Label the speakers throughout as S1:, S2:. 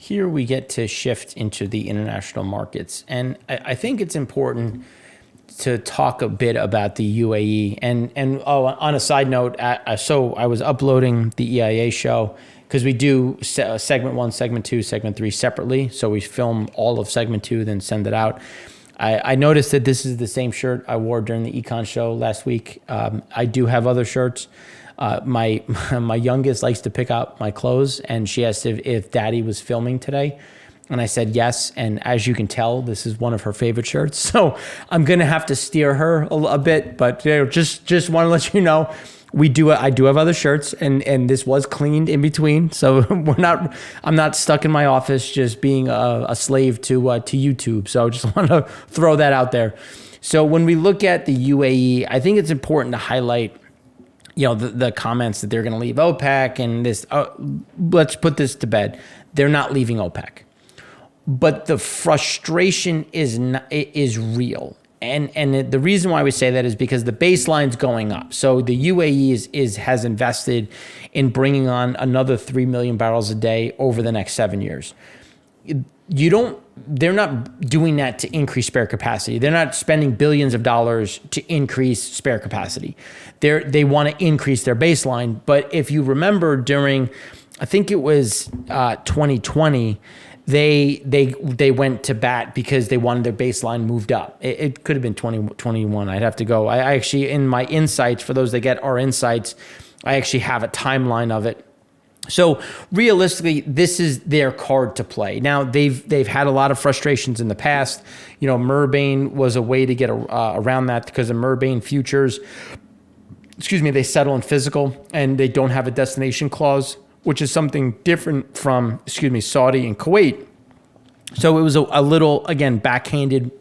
S1: here we get to shift into the international markets. And I think it's important to talk a bit about the UAE. And on a side note, so I was uploading the EIA show because we do segment 1, segment 2, segment 3 separately. So we film all of segment 2, then send it out. I noticed that this is the same shirt I wore during the Econ show last week. I do have other shirts. My youngest likes to pick out my clothes, and she asked if Daddy was filming today. And I said yes. And as you can tell, this is one of her favorite shirts. So I'm going to have to steer her a bit. But just want to let you know, I do have other shirts, and this was cleaned in between. So I'm not stuck in my office just being a slave to YouTube. So I just want to throw that out there. So when we look at the UAE, I think it's important to highlight the comments that they're going to leave OPEC and this. Let's put this to bed. They're not leaving OPEC. But the frustration is real. And the reason why we say that is because the baseline's going up. So the UAE has invested in bringing on another 3 million barrels a day over the next 7 years. They're not doing that to increase spare capacity. They're not spending billions of dollars to increase spare capacity. They want to increase their baseline. But if you remember during, I think it was 2020, they went to bat because they wanted their baseline moved up. It could have been 2021. I'd have to go. I actually, in my insights, for those that get our insights, I actually have a timeline of it. So realistically, this is their card to play. Now they've had a lot of frustrations in the past. Murbain was a way to get around that because of Murbain futures. They settle in physical and they don't have a destination clause, which is something different from, Saudi and Kuwait. So it was a little, again, backhanded,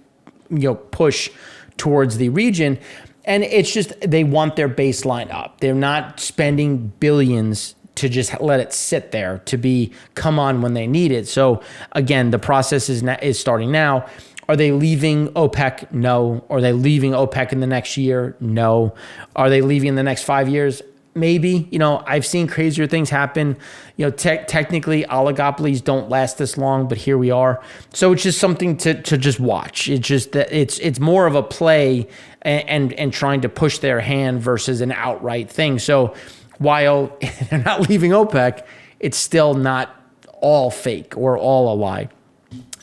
S1: push towards the region. And it's just, they want their baseline up. They're not spending billions to just let it sit there to come on when they need it. So again, the process is starting now. Are they leaving OPEC? No. Are they leaving OPEC in the next year? No. Are they leaving in the next 5 years? Maybe. I've seen crazier things happen. Technically oligopolies don't last this long, but here we are. So it's just something to just watch. It's just that it's more of a play and trying to push their hand versus an outright thing. So while they're not leaving OPEC, it's still not all fake or all a lie.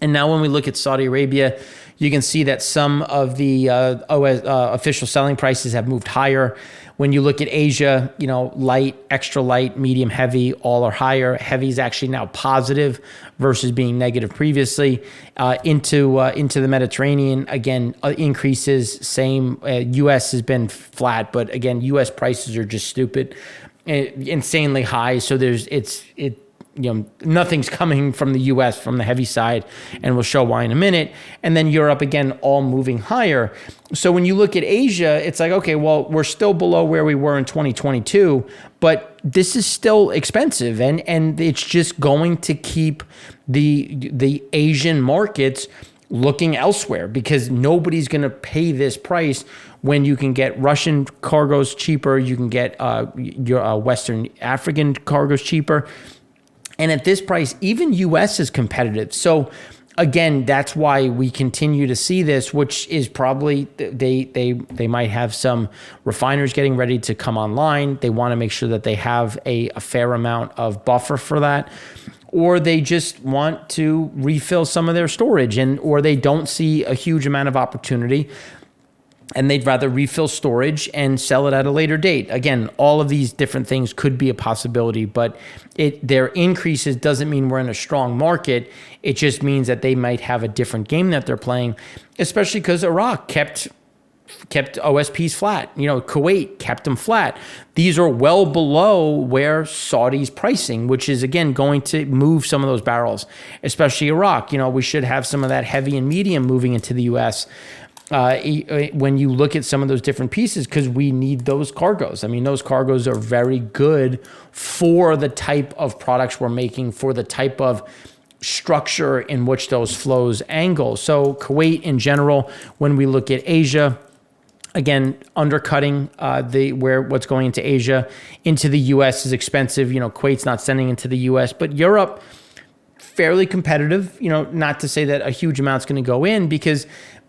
S1: And now when we look at Saudi Arabia, you can see that some of the official selling prices have moved higher. When you look at Asia, light, extra light, medium, heavy, all are higher. Heavy is actually now positive versus being negative previously. Into the Mediterranean, again, increases, same. U.S. has been flat, but again, U.S. prices are just stupid, insanely high. So nothing's coming from the U.S. from the heavy side, and we'll show why in a minute. And then Europe, again, all moving higher. So when you look at Asia, it's like, okay, well, we're still below where we were in 2022, but this is still expensive, and it's just going to keep the Asian markets looking elsewhere because nobody's going to pay this price when you can get Russian cargoes cheaper, you can get your Western African cargoes cheaper. And at this price, even U.S. is competitive. So again, that's why we continue to see this, which is probably they might have some refiners getting ready to come online. They want to make sure that they have a fair amount of buffer for that, or they just want to refill some of their storage, or they don't see a huge amount of opportunity, and they'd rather refill storage and sell it at a later date. Again, all of these different things could be a possibility, but their increases doesn't mean we're in a strong market. It just means that they might have a different game that they're playing, especially because Iraq kept OSPs flat. Kuwait kept them flat. These are well below where Saudi's pricing, which is, again, going to move some of those barrels, especially Iraq. We should have some of that heavy and medium moving into the U.S., when you look at some of those different pieces, because we need those cargoes. I mean, those cargoes are very good for the type of products we're making, for the type of structure in which those flows angle. So Kuwait in general, when we look at Asia, again, undercutting what's going into Asia into the U.S. is expensive. Kuwait's not sending into the U.S., but Europe, fairly competitive, not to say that a huge amount's going to go in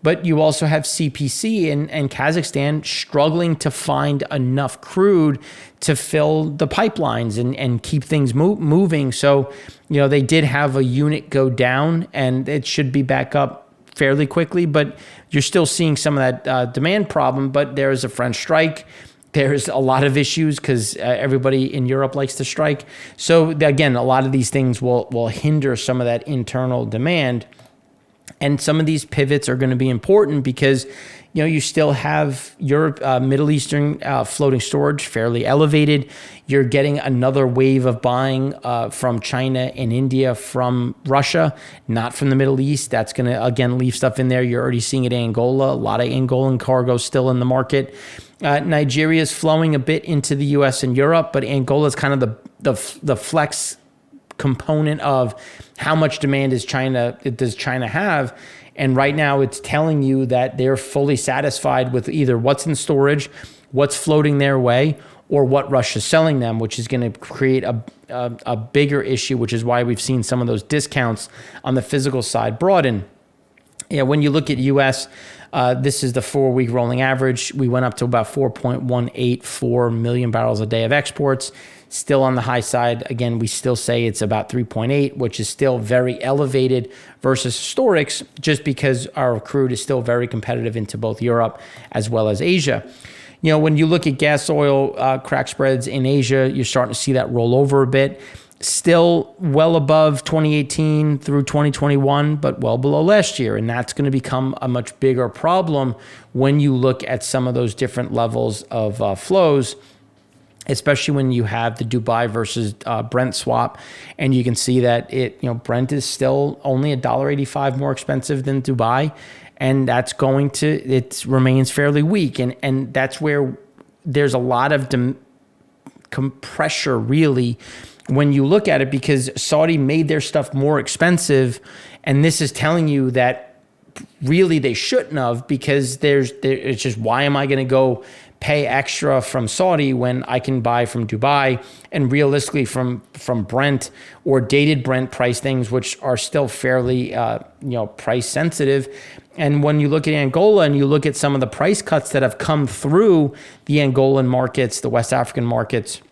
S1: but you also have CPC and Kazakhstan struggling to find enough crude to fill the pipelines and keep things moving. So, they did have a unit go down and it should be back up fairly quickly, but you're still seeing some of that demand problem. But there's a French strike. There's a lot of issues because everybody in Europe likes to strike. So again, a lot of these things will hinder some of that internal demand. And some of these pivots are going to be important because, you still have Europe, Middle Eastern floating storage fairly elevated. You're getting another wave of buying from China and India from Russia, not from the Middle East. That's going to, again, leave stuff in there. You're already seeing it in Angola. A lot of Angolan cargo still in the market. Nigeria is flowing a bit into the U.S. and Europe, but Angola is kind of the flex component of how much demand does China have. And right now it's telling you that they're fully satisfied with either what's in storage, what's floating their way, or what Russia's selling them, which is going to create a bigger issue, which is why we've seen some of those discounts on the physical side broaden. When you look at U.S., this is the 4-week rolling average. We went up to about 4.184 million barrels a day of exports. Still on the high side. Again, we still say it's about 3.8, which is still very elevated versus historics, just because our crude is still very competitive into both Europe as well as Asia. When you look at gas oil crack spreads in Asia, you're starting to see that roll over a bit. Still well above 2018 through 2021, but well below last year. And that's going to become a much bigger problem when you look at some of those different levels of flows, especially when you have the Dubai versus Brent swap. And you can see that Brent is still only $1.85 more expensive than Dubai. And that's it remains fairly weak. And that's where there's a lot of pressure really when you look at it, because Saudi made their stuff more expensive. And this is telling you that really they shouldn't have, because it's just, why am I going to go pay extra from Saudi when I can buy from Dubai, and realistically from Brent or dated Brent price things, which are still fairly price sensitive. And when you look at Angola and you look at some of the price cuts that have come through the Angolan markets, the West African markets,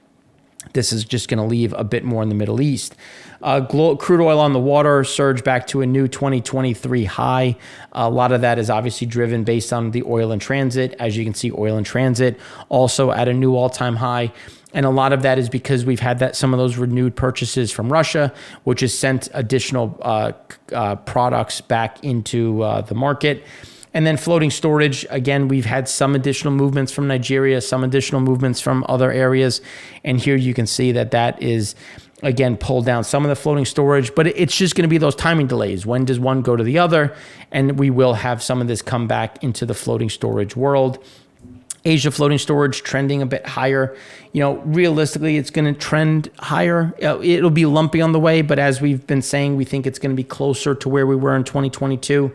S1: this is just going to leave a bit more in the Middle East. Crude oil on the water surged back to a new 2023 high. A lot of that is obviously driven based on the oil in transit. As you can see, oil in transit also at a new all-time high. And a lot of that is because we've had some of those renewed purchases from Russia, which has sent additional products back into the market. And then floating storage, again, we've had some additional movements from Nigeria, some additional movements from other areas. And here you can see that is, again, pulled down some of the floating storage. But it's just going to be those timing delays. When does one go to the other? And we will have some of this come back into the floating storage world. Asia floating storage trending a bit higher. Realistically, it's going to trend higher. It'll be lumpy on the way, but as we've been saying, we think it's going to be closer to where we were in 2022.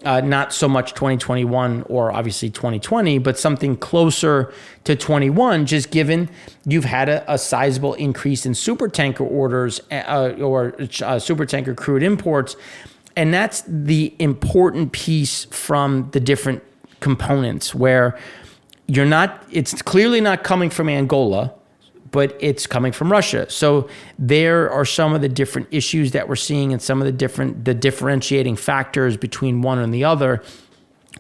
S1: Not so much 2021 or obviously 2020, but something closer to 21, just given you've had a sizable increase in supertanker orders or supertanker crude imports. And that's the important piece from the different components, where it's clearly not coming from Angola, but it's coming from Russia. So there are some of the different issues that we're seeing, and some of the differentiating factors between one and the other,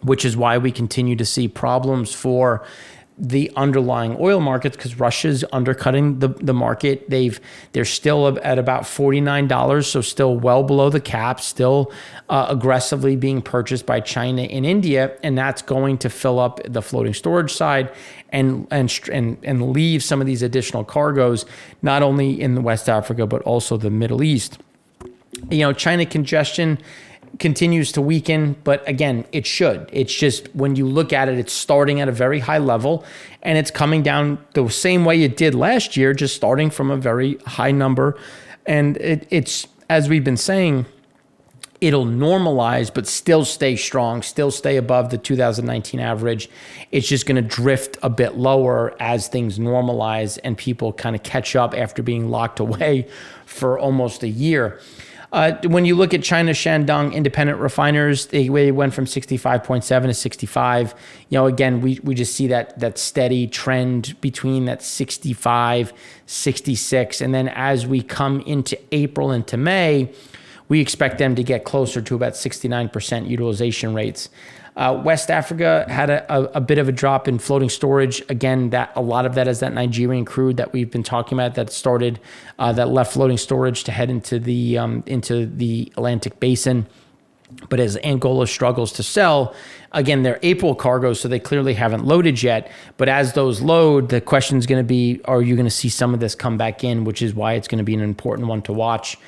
S1: which is why we continue to see problems for the underlying oil markets, because Russia's undercutting the market. They're still at about $49, so still well below the cap, still aggressively being purchased by China and India, and that's going to fill up the floating storage side and leave some of these additional cargoes, not only in West Africa, but also the Middle East. China congestion continues to weaken, but again, it should. It's just, when you look at it, it's starting at a very high level, and it's coming down the same way it did last year, just starting from a very high number. And it's, as we've been saying, it'll normalize, but still stay strong, still stay above the 2019 average. It's just going to drift a bit lower as things normalize and people kind of catch up after being locked away for almost a year. When you look at China Shandong independent refiners, they went from 65.7 to 65. Again, we just see that steady trend between that 65, 66. And then as we come into April into May, we expect them to get closer to about 69% utilization rates. West Africa had a bit of a drop in floating storage. Again, that a lot of that is that Nigerian crude that we've been talking about that started, that left floating storage to head into the Atlantic basin. But as Angola struggles to sell, again, they're April cargoes, so they clearly haven't loaded yet. But as those load, the question is going to be, are you going to see some of this come back in, which is why it's going to be an important one to watch.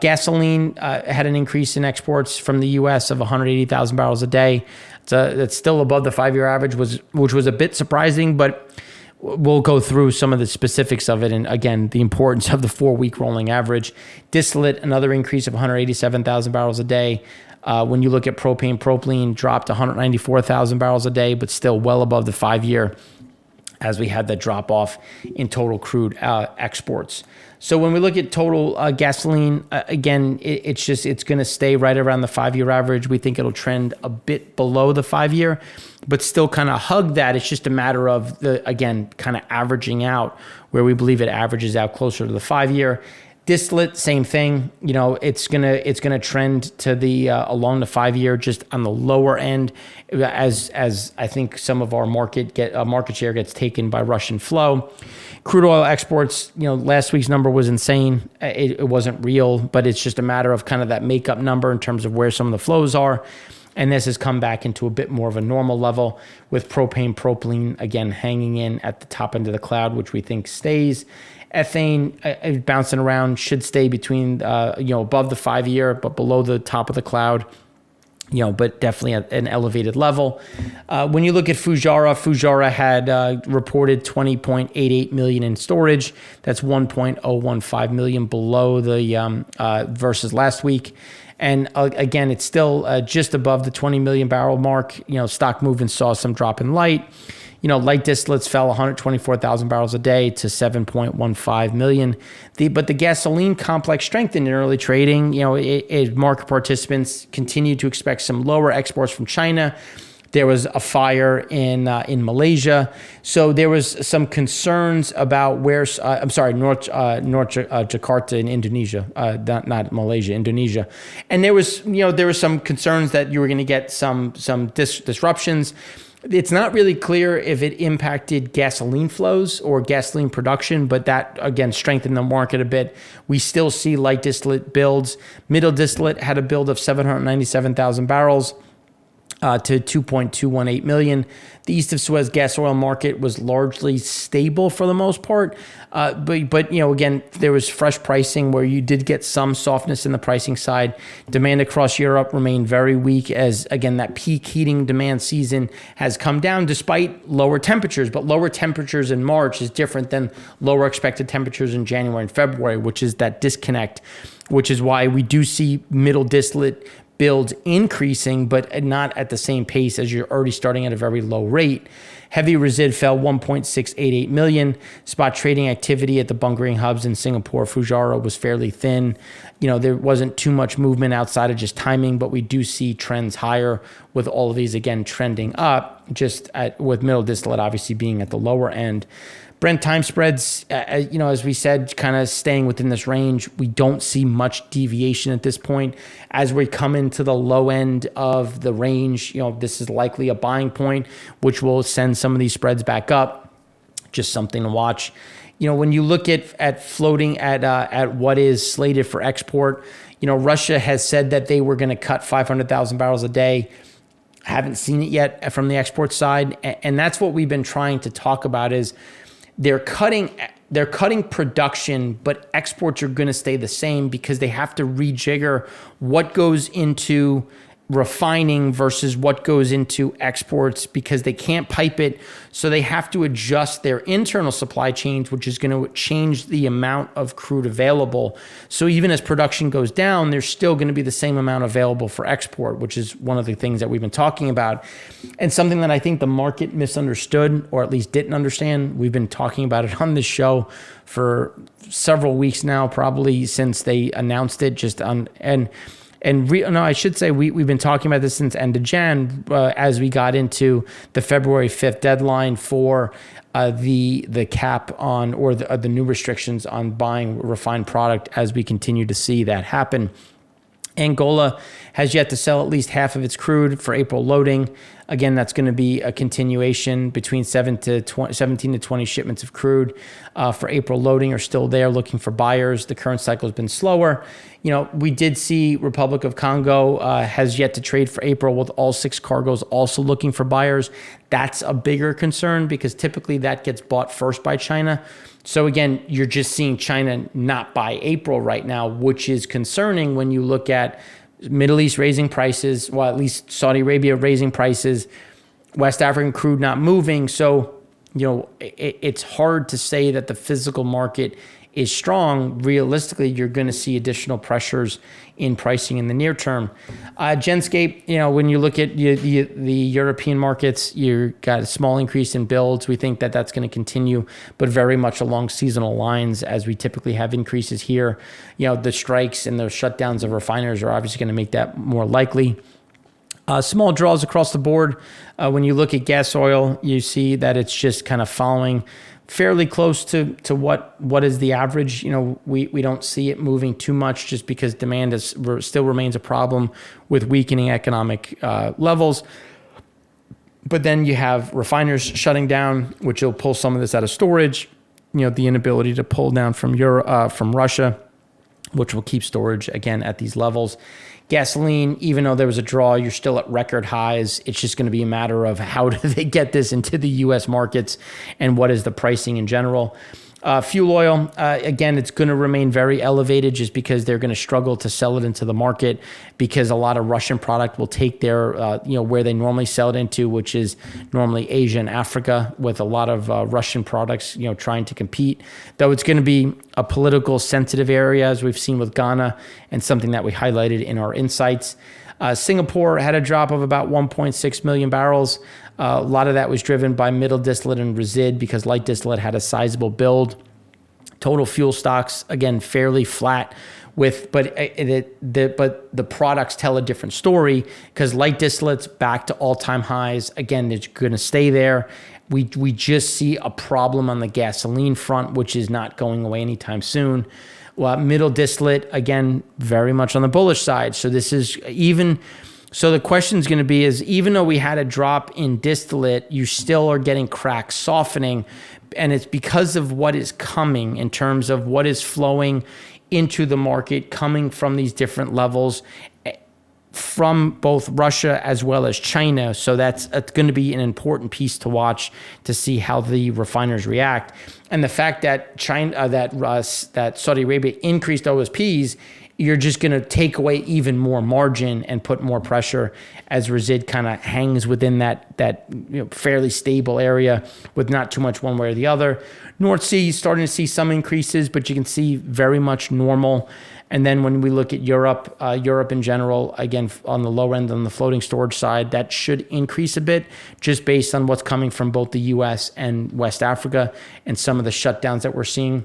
S1: Gasoline had an increase in exports from the U.S. of 180,000 barrels a day. That's still above the 5-year average, which was a bit surprising, but we'll go through some of the specifics of it. And again, the importance of the 4-week rolling average. Distillate, another increase of 187,000 barrels a day. When you look at propane, propylene dropped 194,000 barrels a day, but still well above the 5-year as we had that drop off in total crude exports. So when we look at total gasoline, again, it's going to stay right around the 5-year average. We think it'll trend a bit below the 5-year, but still kind of hug that. It's just a matter of again, kind of averaging out where we believe it averages out closer to the 5-year. Distillate, same thing. It's gonna trend to the along the 5-year, just on the lower end, as I think some of our market share gets taken by Russian flow. Crude oil exports, last week's number was insane. It wasn't real, but it's just a matter of kind of that makeup number in terms of where some of the flows are. And this has come back into a bit more of a normal level with propane, propylene, again, hanging in at the top end of the cloud, which we think stays. Ethane bouncing around, should stay between, above the 5-year, but below the top of the cloud, but definitely at an elevated level. When you look at Fujairah had reported 20.88 million in storage. That's 1.015 million below the versus last week. And again, it's still just above the 20 million barrel mark. Stock movement saw some drop in light. Light distillates fell 124,000 barrels a day to 7.15 million. But the gasoline complex strengthened in early trading. Market participants continue to expect some lower exports from China. There was a fire in Malaysia, so there was some concerns about North Jakarta in Indonesia, not Malaysia, Indonesia, and there was some concerns that you were going to get some disruptions. It's not really clear if it impacted gasoline flows or gasoline production, but that, again, strengthened the market a bit. We still see light distillate builds. Middle distillate had a build of 797,000 barrels to 2.218 million. The East of Suez gas oil market was largely stable for the most part. But again, there was fresh pricing where you did get some softness in the pricing side. Demand across Europe remained very weak as, again, that peak heating demand season has come down despite lower temperatures. But lower temperatures in March is different than lower expected temperatures in January and February, which is that disconnect, which is why we do see middle distillate builds increasing, but not at the same pace as you're already starting at a very low rate. Heavy resid fell 1.688 million. Spot trading activity at the bunkering hubs in Singapore, Fujairah, was fairly thin. There wasn't too much movement outside of just timing, but we do see trends higher with all of these, again, trending up, with middle distillate obviously being at the lower end. Brent time spreads, as we said, kind of staying within this range. We don't see much deviation at this point. As we come into the low end of the range, this is likely a buying point, which will send some of these spreads back up. Just something to watch. When you look at floating at what is slated for export, Russia has said that they were going to cut 500,000 barrels a day. Haven't seen it yet from the export side, and that's what we've been trying to talk about is they're cutting production, but exports are going to stay the same because they have to rejigger what goes into refining versus what goes into exports because they can't pipe it. So they have to adjust their internal supply chains, which is going to change the amount of crude available. So even as production goes down, there's still going to be the same amount available for export, which is one of the things that we've been talking about. And something that I think the market misunderstood, or at least didn't understand. We've been talking about it on this show for several weeks now, probably since they announced it I should say we've been talking about this since end of Jan as we got into the February 5th deadline for the cap on or the new restrictions on buying refined product as we continue to see that happen. Angola has yet to sell at least half of its crude for April loading. Again, that's going to be a continuation between 17 to 20 shipments of crude for April loading are still there looking for buyers. The current cycle has been slower. We did see Republic of Congo has yet to trade for April with all 6 cargoes also looking for buyers. That's a bigger concern because typically that gets bought first by China. So again, you're just seeing China not buy April right now, which is concerning when you look at Middle East raising prices, well, at least Saudi Arabia raising prices, West African crude not moving. So, it's hard to say that the physical market is strong. Realistically, you're going to see additional pressures in pricing in the near term. Genscape, when you look at the European markets, you've got a small increase in builds. We think that that's going to continue, but very much along seasonal lines as we typically have increases here. The strikes and the shutdowns of refiners are obviously going to make that more likely. Small draws across the board. When you look at gas oil, you see that it's just kind of following fairly close to what is the average. We don't see it moving too much just because demand still remains a problem with weakening economic levels. But then you have refiners shutting down, which will pull some of this out of storage. The inability to pull down from Russia, which will keep storage again at these levels. Gasoline, even though there was a draw, you're still at record highs. It's just going to be a matter of how do they get this into the U.S. markets and what is the pricing in general. Fuel oil, again, it's going to remain very elevated just because they're going to struggle to sell it into the market because a lot of Russian product will take their, where they normally sell it into, which is normally Asia and Africa, with a lot of Russian products, trying to compete. Though it's going to be a political sensitive area, as we've seen with Ghana, and something that we highlighted in our insights. Singapore had a drop of about 1.6 million barrels. A lot of that was driven by middle distillate and resid because light distillate had a sizable build. Total fuel stocks, again, fairly flat but the products tell a different story because light distillate's back to all-time highs. Again, it's going to stay there. We just see a problem on the gasoline front, which is not going away anytime soon. Well, middle distillate, again, very much on the bullish side. So the question is going to be even though we had a drop in distillate, you still are getting cracks softening. And it's because of what is coming in terms of what is flowing into the market, coming from these different levels from both Russia as well as China. So it's going to be an important piece to watch to see how the refiners react. And the fact that that Saudi Arabia increased OSPs, you're just going to take away even more margin and put more pressure as resid kind of hangs within that fairly stable area with not too much one way or the other. North Sea starting to see some increases, but you can see very much normal. And then when we look at Europe in general, again, on the low end on the floating storage side, that should increase a bit just based on what's coming from both the U.S. and West Africa and some of the shutdowns that we're seeing.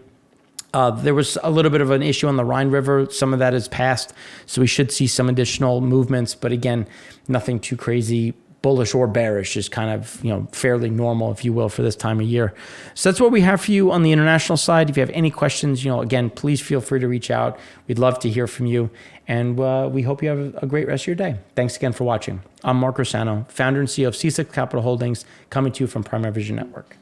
S1: There was a little bit of an issue on the Rhine River. Some of that is passed, so we should see some additional movements. But again, nothing too crazy, bullish or bearish, just kind of fairly normal, if you will, for this time of year. So that's what we have for you on the international side. If you have any questions, again, please feel free to reach out. We'd love to hear from you, and we hope you have a great rest of your day. Thanks again for watching. I'm Mark Rossano, founder and CEO of C6 Capital Holdings, coming to you from Primary Vision Network.